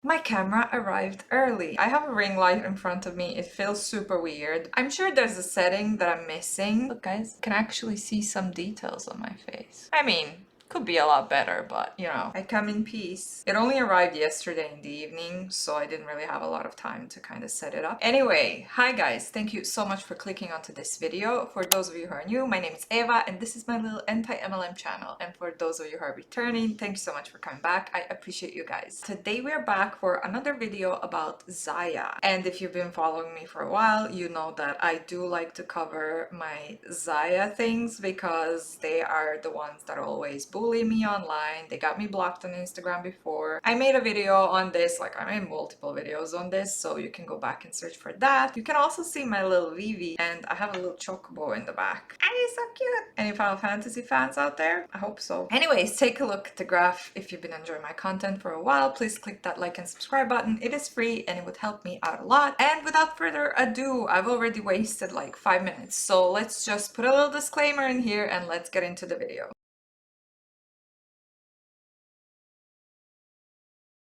My camera arrived early. I have a ring light in front of me. It feels super weird. I'm sure there's a setting that I'm missing. Look guys, I can actually see some details on my face. I mean, could be a lot better, but you know, I come in peace. It only arrived yesterday in the evening, so I didn't really have a lot of time to kind of set it up. Anyway, hi guys, thank you so much for clicking onto this video. For those of you who are new, my name is Eva and this is my little anti-MLM channel. And for those of you who are returning, thank you so much for coming back. I appreciate you guys. Today we're back for another video about Zaya. And if you've been following me for a while, you know that I do like to cover my Zaya things because they are the ones that always bully me online. They got me blocked on Instagram before. I made a video on this, like I made multiple videos on this, so you can go back and search for that. You can also see my little Vivi, and I have a little chocobo in the back. And he's so cute. Any Final Fantasy fans out there? I hope so. Anyways, take a look at the graph. If you've been enjoying my content for a while, please click that like and subscribe button. It is free and it would help me out a lot. And without further ado, I've already wasted like 5 minutes, so let's just put a little disclaimer in here and let's get into the video.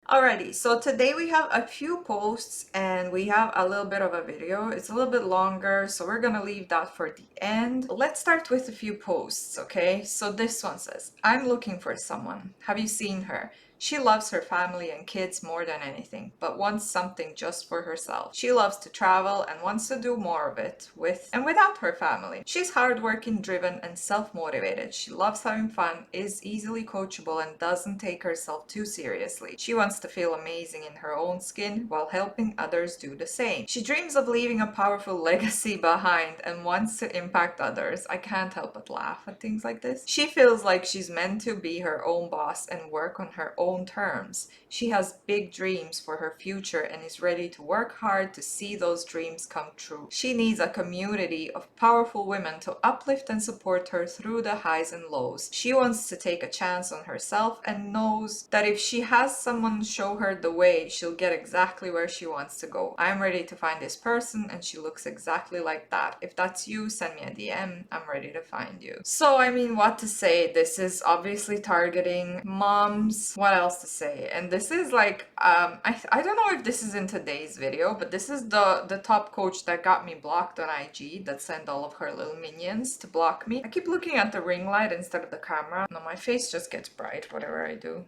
Alrighty, so today we have a few posts and we have a little bit of a video. It's a little bit longer, so we're gonna leave that for the end. Let's start with a few posts, okay? So this one says, I'm looking for someone. Have you seen her? She loves her family and kids more than anything, but wants something just for herself. She loves to travel and wants to do more of it with and without her family. She's hardworking, driven, and self-motivated. She loves having fun, is easily coachable, and doesn't take herself too seriously. She wants to feel amazing in her own skin while helping others do the same. She dreams of leaving a powerful legacy behind and wants to impact others. I can't help but laugh at things like this. She feels like she's meant to be her own boss and work on her own terms. She has big dreams for her future and is ready to work hard to see those dreams come true. She needs a community of powerful women to uplift and support her through the highs and lows. She wants to take a chance on herself and knows that if she has someone show her the way, she'll get exactly where she wants to go. I'm ready to find this person and she looks exactly like that. If that's you, send me a DM. I'm ready to find you. So I mean, what to say? This is obviously targeting moms. What else to say? And this is like I don't know if this is in today's video, but this is the top coach that got me blocked on IG, that sent all of her little minions to block me. I keep looking at the ring light instead of the camera. No, my face just gets bright whatever I do.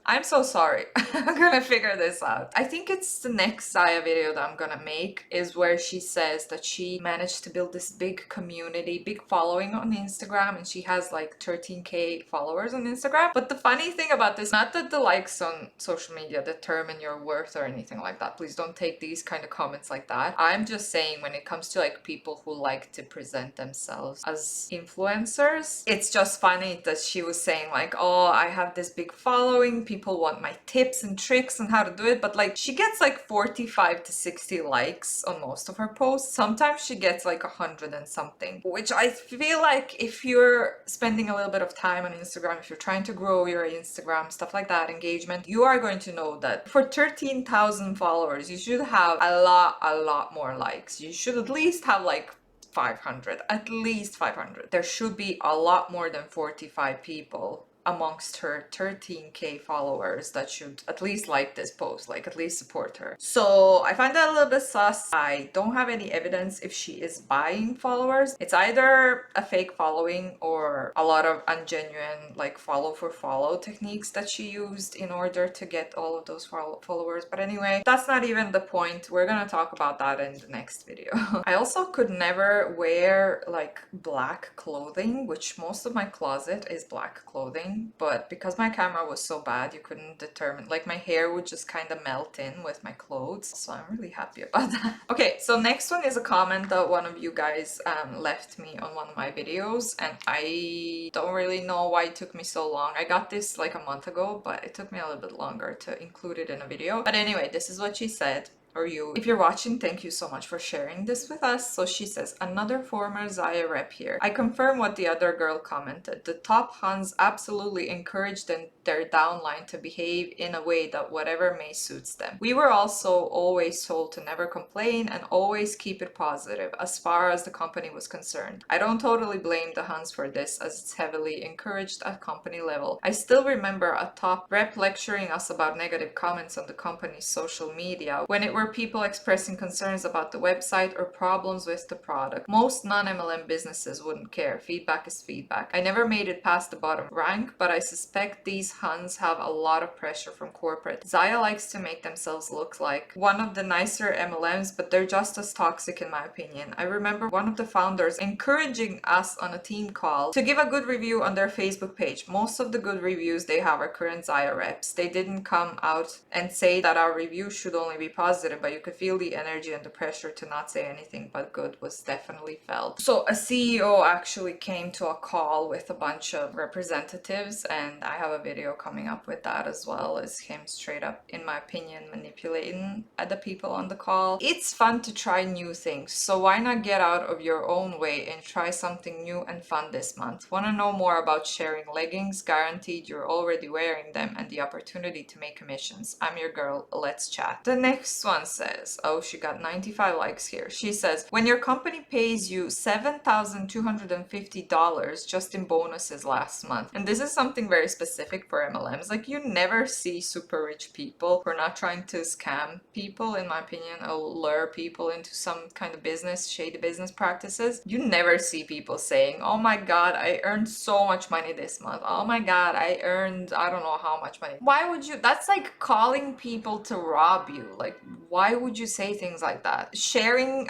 I'm so sorry. I'm gonna figure this out. I think it's the next Zaya video that I'm gonna make is where she says that she managed to build this big community, big following on Instagram, and she has like 13k followers on Instagram. But the funny thing about this, not that the likes on social media determine your worth or anything like that. Please don't take these kind of comments like that. I'm just saying when it comes to like people who like to present themselves as influencers, it's just funny that she was saying like, oh, I have this big following, people want my tips and tricks on how to do it, but like she gets like 45 to 60 likes on most of her posts. Sometimes she gets like 100 and something, which I feel like if you're spending a little bit of time on Instagram, if you're trying to grow your Instagram, stuff like that, engagement, you are going to know that for 13,000 followers, you should have a lot more likes. You should at least have like 500, at least 500. There should be a lot more than 45 people amongst her 13k followers that should at least like this post, like at least support her. So I find that a little bit sus. I don't have any evidence if she is buying followers. It's either a fake following or a lot of ungenuine like follow for follow techniques that she used in order to get all of those followers. But anyway, that's not even the point. We're gonna talk about that in the next video. I also could never wear like black clothing, which most of my closet is black clothing, but because my camera was so bad, you couldn't determine, like my hair would just kind of melt in with my clothes, so I'm really happy about that. Okay, so next one is a comment that one of you guys left me on one of my videos, and I don't really know why it took me so long. I got this like a month ago, but it took me a little bit longer to include it in a video. But anyway, this is what she said. Or you. If you're watching, thank you so much for sharing this with us. So she says, another former Zaya rep here. I confirm what the other girl commented. The top Huns absolutely encouraged them their downline to behave in a way that whatever may suits them. We were also always told to never complain and always keep it positive as far as the company was concerned. I don't totally blame the Huns for this, as it's heavily encouraged at company level. I still remember a top rep lecturing us about negative comments on the company's social media when it were people expressing concerns about the website or problems with the product. Most non-MLM businesses wouldn't care. Feedback is feedback. I never made it past the bottom rank, but I suspect these Huns have a lot of pressure from corporate. Zaya likes to make themselves look like one of the nicer MLMs, but they're just as toxic in my opinion. I remember one of the founders encouraging us on a team call to give a good review on their Facebook page. Most of the good reviews they have are current Zaya reps. They didn't come out and say that our review should only be positive, but you could feel the energy and the pressure to not say anything but good was definitely felt. So a CEO actually came to a call with a bunch of representatives, and I have a video coming up with that as well, as him straight up, in my opinion, manipulating the people on the call. It's fun to try new things, so why not get out of your own way and try something new and fun this month? Want to know more about sharing leggings? Guaranteed you're already wearing them, and the opportunity to make commissions. I'm your girl, let's chat. The next one says, oh, she got 95 likes here. She says, when your company pays you $7,250 just in bonuses last month, and this is something very specific for MLMs, like you never see super rich people who are not trying to scam people, in my opinion, or lure people into some kind of business, shady business practices. You never see people saying, oh my god, I earned so much money this month. Oh my god, I earned I don't know how much money. Why would you? That's like calling people to rob you. Like, why would you say things like that?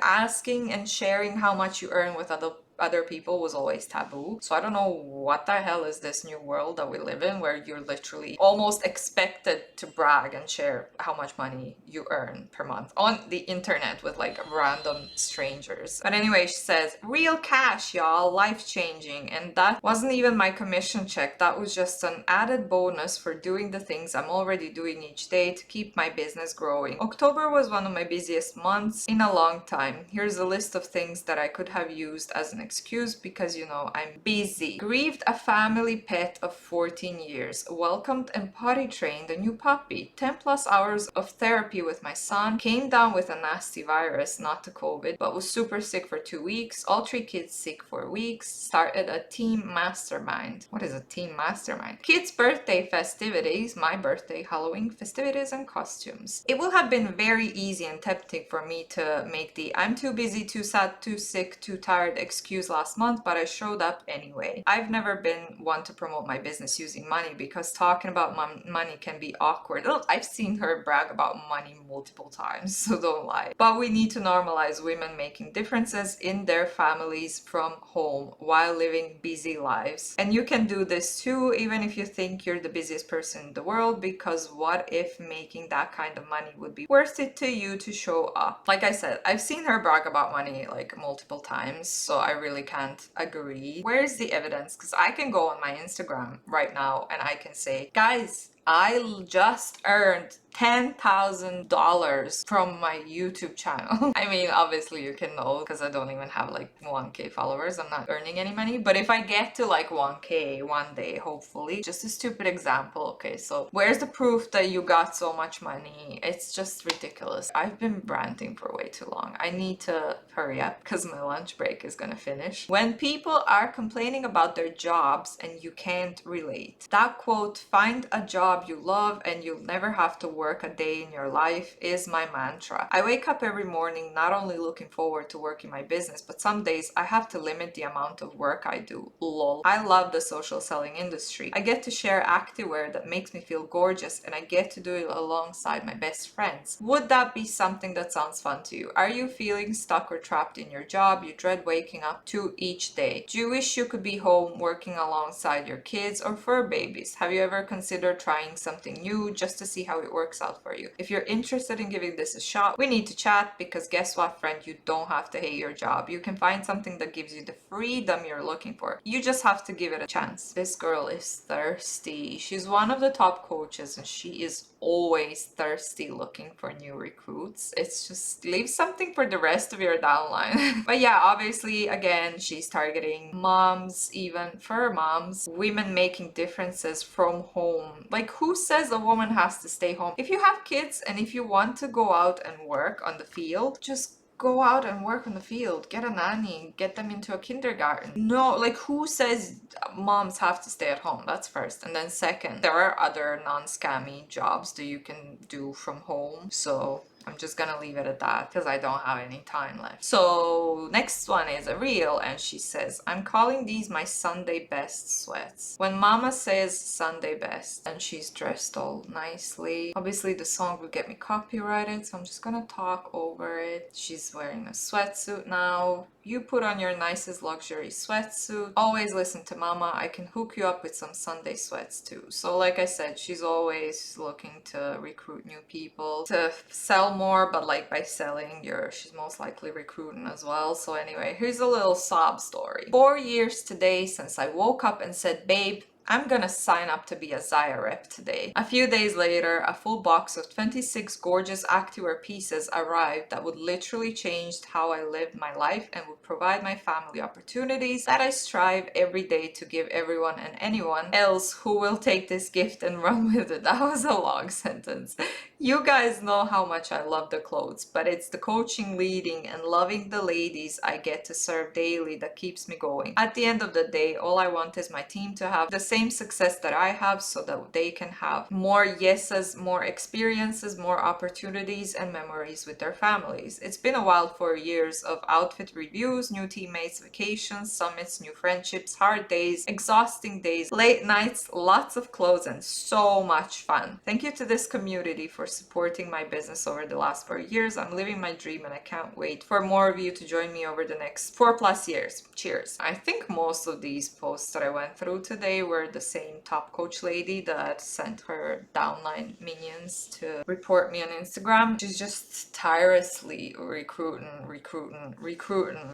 Asking and sharing how much you earn with other people was always taboo. So I don't know what the hell is this new world that we live in, where you're literally almost expected to brag and share how much money you earn per month on the internet with like random strangers. But anyway, she says, real cash, y'all, life-changing. And that wasn't even my commission check. That was just an added bonus for doing the things I'm already doing each day to keep my business growing. October was one of my busiest months in a long time. Here's a list of things that I could have used as an excuse because, you know, I'm busy. Grieved a family pet of 14 years. Welcomed and potty trained a new puppy. 10 plus hours of therapy with my son. Came down with a nasty virus, not the COVID, but was super sick for 2 weeks. All 3 kids sick for weeks. Started a team mastermind. What is a team mastermind? Kids' birthday festivities. My birthday, Halloween festivities and costumes. It would have been very easy and tempting for me to make the I'm too busy, too sad, too sick, too tired excuse last month, but I showed up anyway. I've never been one to promote my business using money because talking about money can be awkward. I've seen her brag about money multiple times, so don't lie. But we need to normalize women making differences in their families from home while living busy lives. And you can do this too, even if you think you're the busiest person in the world, because what if making that kind of money would be worth it to you to show up? Like I said, I've seen her brag about money like multiple times, so I really can't agree. Where's the evidence? Because I can go on my Instagram right now and I can say, guys, I just earned $10,000 from my YouTube channel. I mean, obviously you can know because I don't even have like 1k followers. I'm not earning any money. But if I get to like 1k one day, hopefully, just a stupid example. Okay, so where's the proof that you got so much money? It's just ridiculous. I've been ranting for way too long. I need to hurry up because my lunch break is gonna finish. When people are complaining about their jobs and you can't relate, that quote, find a job you love and you'll never have to work a day in your life, is my mantra. I wake up every morning not only looking forward to working my business, but some days I have to limit the amount of work I do. Lol. I love the social selling industry. I get to share activewear that makes me feel gorgeous and I get to do it alongside my best friends. Would that be something that sounds fun to you? Are you feeling stuck or trapped in your job you dread waking up to each day? Do you wish you could be home working alongside your kids or fur babies? Have you ever considered trying something new just to see how it works out for you? If you're interested in giving this a shot, we need to chat, because guess what, friend? You don't have to hate your job. You can find something that gives you the freedom you're looking for. You just have to give it a chance. This girl is thirsty. She's one of the top coaches and she is always thirsty looking for new recruits. It's just leave something for the rest of your downline. But yeah, obviously, again, she's targeting moms, even fur moms, women making differences from home. Like, who says a woman has to stay home? If you have kids and if you want to go out and work on the field, just go out and work on the field, get a nanny, get them into a kindergarten. No, like, who says moms have to stay at home? That's first. And then second, there are other non-scammy jobs that you can do from home. So I'm just gonna leave it at that because I don't have any time left. So next one is a reel, and she says, I'm calling these my Sunday best sweats. When mama says Sunday best and she's dressed all nicely, obviously the song will get me copyrighted, so I'm just gonna talk over it. She's wearing a sweatsuit now. You put on your nicest luxury sweatsuit. Always listen to mama. I can hook you up with some Sunday sweats too. So like I said, she's always looking to recruit new people to sell more, but like by selling, she's most likely recruiting as well. So anyway, here's a little sob story. 4 years today since I woke up and said, babe, I'm gonna sign up to be a Zaya rep today. A few days later, a full box of 26 gorgeous activewear pieces arrived that would literally change how I lived my life and would provide my family opportunities that I strive every day to give everyone and anyone else who will take this gift and run with it. That was a long sentence. You guys know how much I love the clothes, but it's the coaching, leading, and loving the ladies I get to serve daily that keeps me going. At the end of the day, all I want is my team to have the same success that I have so that they can have more yeses, more experiences, more opportunities, and memories with their families. It's been a wild 4 years of outfit reviews, new teammates, vacations, summits, new friendships, hard days, exhausting days, late nights, lots of clothes, and so much fun. Thank you to this community for supporting my business over the last 4 years. I'm living my dream and I can't wait for more of you to join me over the next 4+ years. Cheers. I think most of these posts that I went through today were the same top coach lady that sent her downline minions to report me on Instagram. She's just tirelessly recruiting.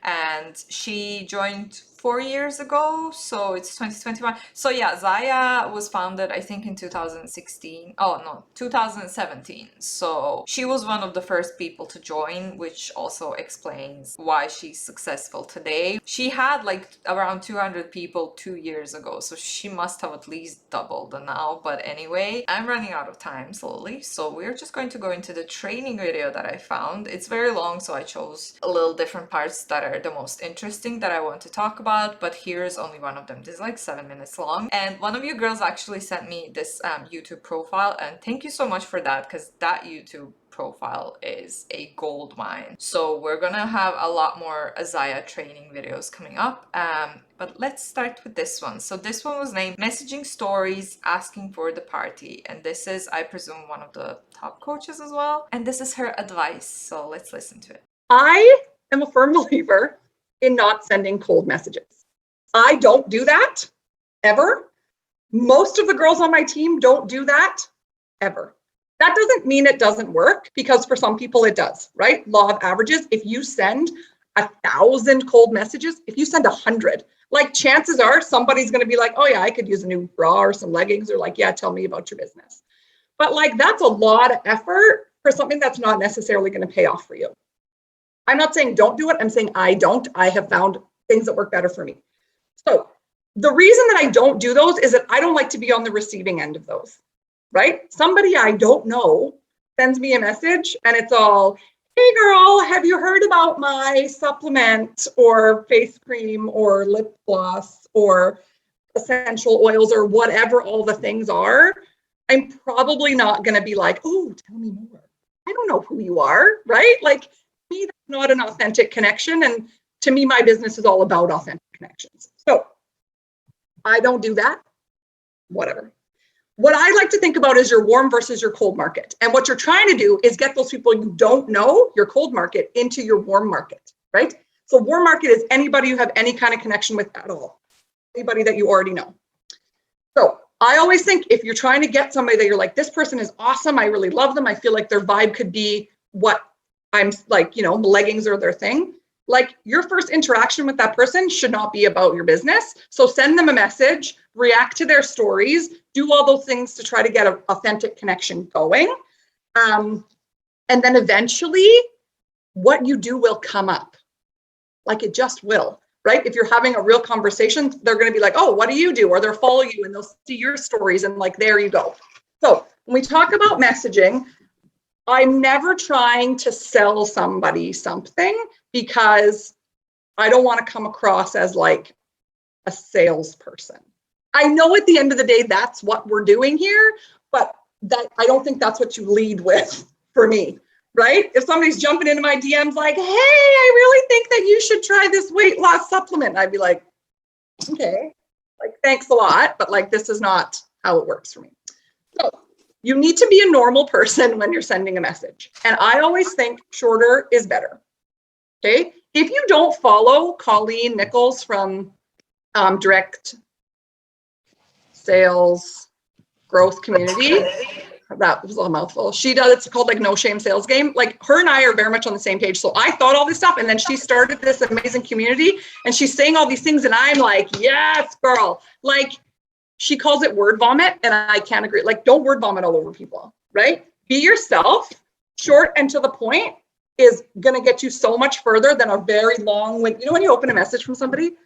And she joined 4 years ago, so it's 2021. So yeah, Zaya was founded, I think, in 2016. Oh no, 2017. So she was one of the first people to join, which also explains why she's successful today. She had like around 200 people 2 years ago, so she must have at least doubled now. But anyway, I'm running out of time slowly, so we're just going to go into the training video that I found. It's very long, so I chose a little different parts that are the most interesting that I want to talk about, but here's only one of them. This is like 7 minutes long, and one of you girls actually sent me this YouTube profile, and thank you so much for that, because that YouTube profile is a gold mine. So we're gonna have a lot more Zaya training videos coming up, but let's start with this one. So this one was named Messaging Stories Asking for the Party, and this is, I presume, one of the top coaches as well, and this is her advice. So let's listen to it. I am a firm believer in not sending cold messages. I don't do that ever. Most of the girls on my team don't do that ever. That doesn't mean it doesn't work, because for some people it does, right? Law of averages. If you send 1,000 cold messages, if you send 100, like, chances are somebody's going to be like, oh yeah, I could use a new bra or some leggings, or like, yeah, tell me about your business. But like, that's a lot of effort for something that's not necessarily going to pay off for you. I'm not saying don't do it. I'm saying I don't. I have found things that work better for me. So the reason that I don't do those is that I don't like to be on the receiving end of those, right? Somebody I don't know sends me a message and it's all, hey girl, have you heard about my supplement or face cream or lip gloss or essential oils or whatever all the things are? I'm probably not going to be like, oh, tell me more. I don't know who you are, right? Like, to me, that's not an authentic connection. And to me, my business is all about authentic connections. So I don't do that, whatever. What I like to think about is your warm versus your cold market. And what you're trying to do is get those people you don't know, your cold market, into your warm market, right? So warm market is anybody you have any kind of connection with at all, anybody that you already know. So I always think if you're trying to get somebody that you're like, this person is awesome, I really love them, I feel like their vibe could be what I'm like, you know, leggings are their thing, Like your first interaction with that person should not be about your business. So send them a message, react to their stories, do all those things to try to get an authentic connection going. And then eventually what you do will come up. Like it just will, right? If you're having a real conversation, they're going to be like, oh, what do you do? Or they'll follow you and they'll see your stories and like, there you go. So when we talk about messaging, I'm never trying to sell somebody something because I don't want to come across as like a salesperson. I know at the end of the day, that's what we're doing here, but that I don't think that's what you lead with for me, right? If somebody's jumping into my DMs like, hey, I really think that you should try this weight loss supplement, I'd be like, okay, like, thanks a lot, but like, this is not how it works for me. So you need to be a normal person when you're sending a message. And I always think shorter is better. Okay. If you don't follow Colleen Nichols from Direct Sales Growth Community, that was a mouthful. She does, it's called like No Shame Sales Game. Like her and I are very much on the same page. So I thought all this stuff and then she started this amazing community and she's saying all these things and I'm like, yes, girl. Like she calls it word vomit and I can't agree. Like don't word vomit all over people, right? Be yourself. Short and to the point is going to get you so much further than a very long, when you open a message from somebody and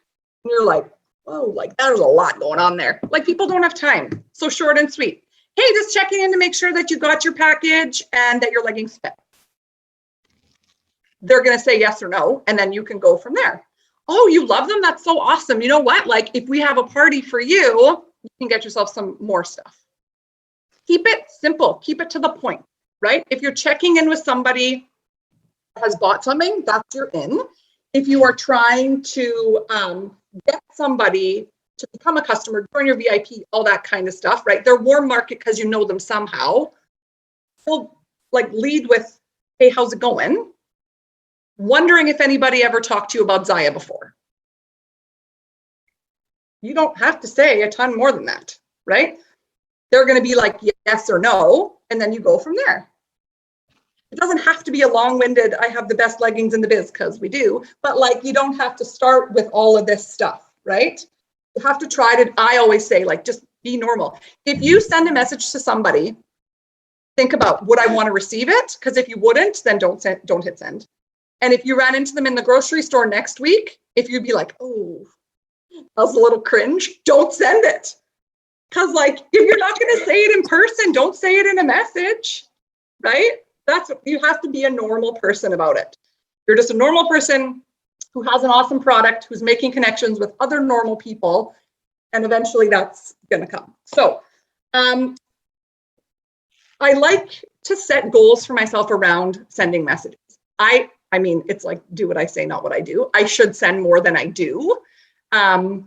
you're like, oh, like there's a lot going on there. Like people don't have time. So short and sweet. Hey, just checking in to make sure that you got your package and that your leggings fit. They're going to say yes or no, and then you can go from there. Oh, you love them? That's so awesome. You know what? Like if we have a party for you, you can get yourself some more stuff. Keep it simple. Keep it to the point, right? If you're checking in with somebody that has bought something, that's your in. If you are trying to get somebody to become a customer, join your VIP, all that kind of stuff, right? They're warm market because you know them somehow. So like lead with, hey, how's it going? Wondering if anybody ever talked to you about Zaya before. You don't have to say a ton more than that, right? They're going to be like yes or no, and then you go from there. It doesn't have to be a long-winded, I have the best leggings in the biz, because we do, but like you don't have to start with all of this stuff, right? You have to try to, I always say, like, just be normal. If you send a message to somebody, think about, would I want to receive it? Because if you wouldn't, then don't hit send. And if you ran into them in the grocery store next week, if you'd be like, oh, that was a little cringe, don't send it. Because like, if you're not going to say it in person, don't say it in a message, right? You have to be a normal person about it. You're just a normal person who has an awesome product, who's making connections with other normal people, and eventually that's going to come. So I like to set goals for myself around sending messages. I mean, it's like, do what I say, not what I do. I should send more than I do. But,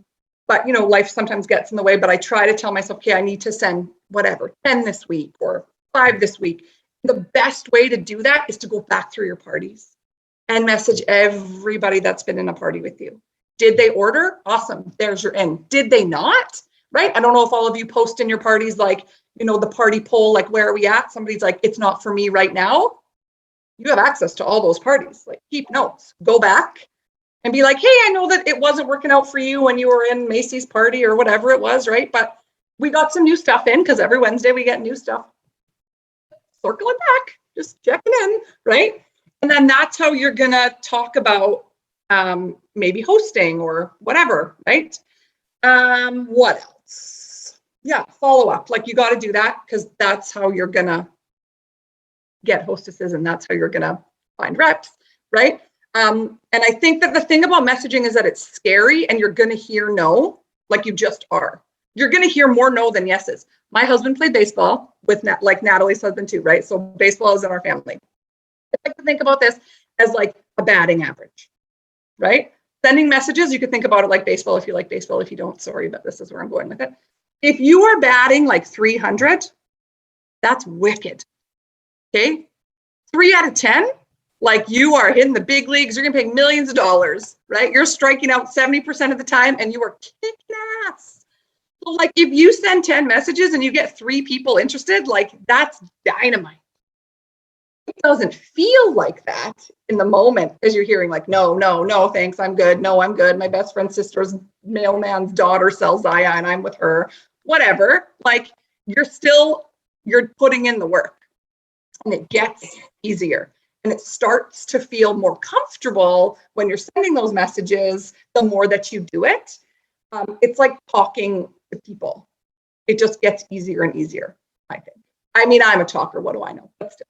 life sometimes gets in the way, but I try to tell myself, okay, I need to send whatever, 10 this week or 5 this week. The best way to do that is to go back through your parties and message everybody that's been in a party with you. Did they order? Awesome. There's your in. Did they not? Right? I don't know if all of you post in your parties, like, the party poll, like, where are we at? Somebody's like, it's not for me right now. You have access to all those parties. Like, keep notes. Go back and be like, hey, I know that it wasn't working out for you when you were in Macy's party or whatever it was, right? But we got some new stuff in because every Wednesday we get new stuff. Circle it back, just checking in, right? And then that's how you're gonna talk about maybe hosting or whatever, right? What else? Yeah, follow up. Like you got to do that because that's how you're gonna get hostesses and that's how you're gonna find reps, right? And I think that the thing about messaging is that it's scary and you're gonna hear no, like you just are. You're gonna hear more no than yeses. My husband played baseball with like Natalie's husband too, right? So baseball is in our family. I like to think about this as like a batting average, right? Sending messages, you could think about it like baseball if you like baseball. If you don't, sorry, but this is where I'm going with it. If you are batting like 300, that's wicked, okay? 3 out of 10, like you are in the big leagues, you're gonna pay millions of dollars, right? You're striking out 70% of the time and you are kicking ass. So like if you send 10 messages and you get 3 people interested, like that's dynamite. it doesn't feel like that in the moment as you're hearing like, no, no, no, thanks, I'm good. No, I'm good. My best friend's sister's mailman's daughter sells Zaya and I'm with her, whatever. Like you're putting in the work and it gets easier. And it starts to feel more comfortable when you're sending those messages, the more that you do it. It's like talking to people. It just gets easier and easier, I think. I mean, I'm a talker, what do I know? But still.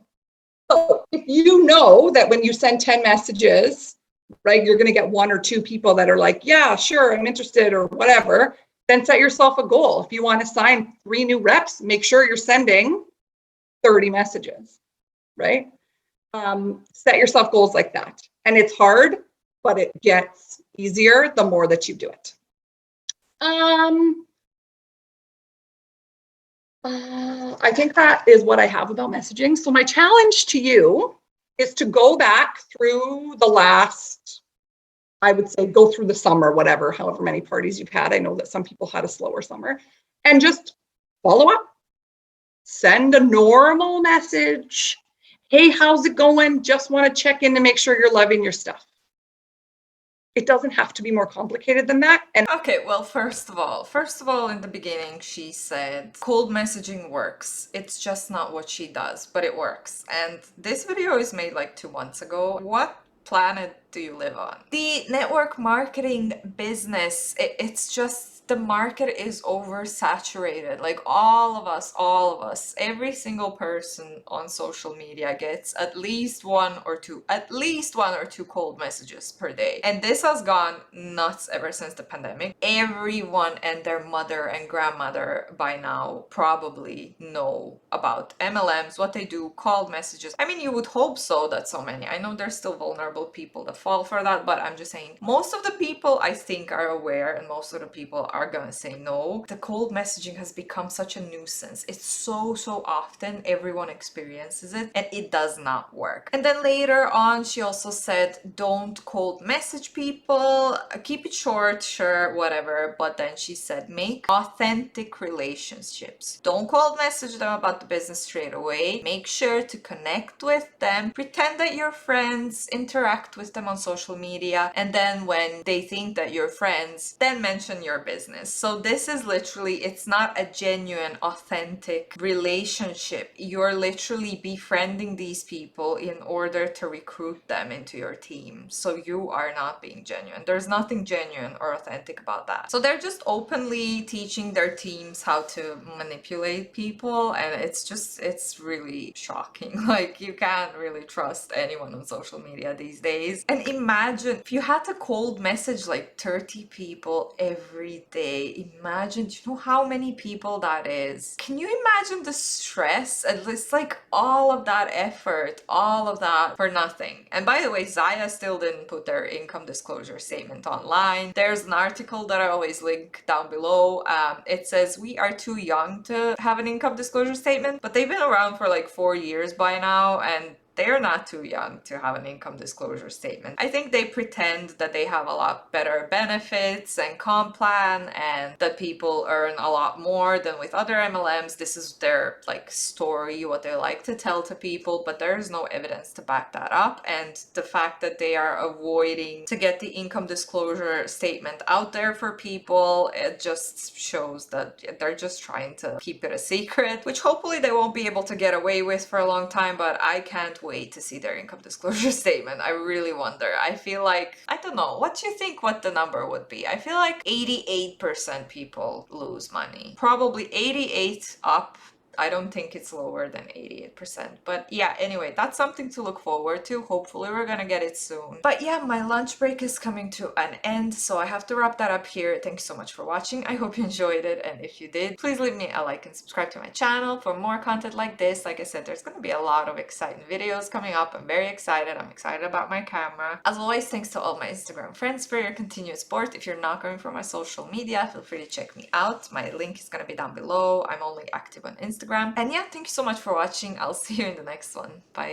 So if you know that when you send 10 messages, right, you're going to get 1 or 2 people that are like, yeah, sure, I'm interested or whatever, then set yourself a goal. If you want to sign 3 new reps, make sure you're sending 30 messages, right? Set yourself goals like that. And it's hard, but it gets easier the more that you do it. I think that is what I have about messaging. So my challenge to you is to go back through the last, I would say, go through the summer, whatever, however many parties you've had. I know that some people had a slower summer, and just follow up. Send a normal message. Hey, how's it going? Just want to check in to make sure you're loving your stuff. It doesn't have to be more complicated than that. And okay, well, first of all, in the beginning, she said cold messaging works. It's just not what she does, but it works. And this video is made like 2 months ago. What planet do you live on? The network marketing business, it's just, the market is oversaturated. Like all of us, every single person on social media gets at least one or two cold messages per day. And this has gone nuts ever since the pandemic. Everyone and their mother and grandmother by now probably know about MLMs, what they do, cold messages. I mean, you would hope so that so many. I know there's still vulnerable people that fall for that, but I'm just saying most of the people I think are aware, and most of the people are gonna say no. The cold messaging has become such a nuisance. It's so often everyone experiences it and it does not work. And then later on she also said don't cold message people, keep it short, sure, whatever, but then she said make authentic relationships. Don't cold message them about the business straight away. Make sure to connect with them, pretend that you're friends, interact with them on social media, and then when they think that you're friends, then mention your business. So this is literally, it's not a genuine, authentic relationship. You're literally befriending these people in order to recruit them into your team. So you are not being genuine. There's nothing genuine or authentic about that. So they're just openly teaching their teams how to manipulate people, and it's really shocking. Like you can't really trust anyone on social media these days. And imagine if you had to cold message like 30 people every day. Imagine, do you know how many people that is? Can you imagine the stress? And it's like all of that effort, all of that for nothing. And by the way, Zaya still didn't put their income disclosure statement online. There's an article that I always link down below. It says we are too young to have an income disclosure statement, but they've been around for like 4 years by now, and they're not too young to have an income disclosure statement. I think they pretend that they have a lot better benefits and comp plan and that people earn a lot more than with other MLMs. This is their like story, what they like to tell to people, but there's no evidence to back that up. And the fact that they are avoiding to get the income disclosure statement out there for people, it just shows that they're just trying to keep it a secret, which hopefully they won't be able to get away with for a long time, but I can't wait to see their income disclosure statement. I really wonder. I feel like, I don't know, what do you think what the number would be? I feel like 88% people lose money. Probably 88 up. I don't think it's lower than 88%. But yeah, anyway, that's something to look forward to. Hopefully we're gonna get it soon. But yeah, my lunch break is coming to an end, so I have to wrap that up here. Thanks so much for watching. I hope you enjoyed it, and if you did, please leave me a like and subscribe to my channel for more content like this. Like I said, there's gonna be a lot of exciting videos coming up. I'm very excited. I'm excited about my camera. As always, thanks to all my Instagram friends for your continued support. If you're not going for my social media, feel free to check me out. My link is gonna be down below. I'm only active on Instagram. And yeah, thank you so much for watching. I'll see you in the next one. Bye.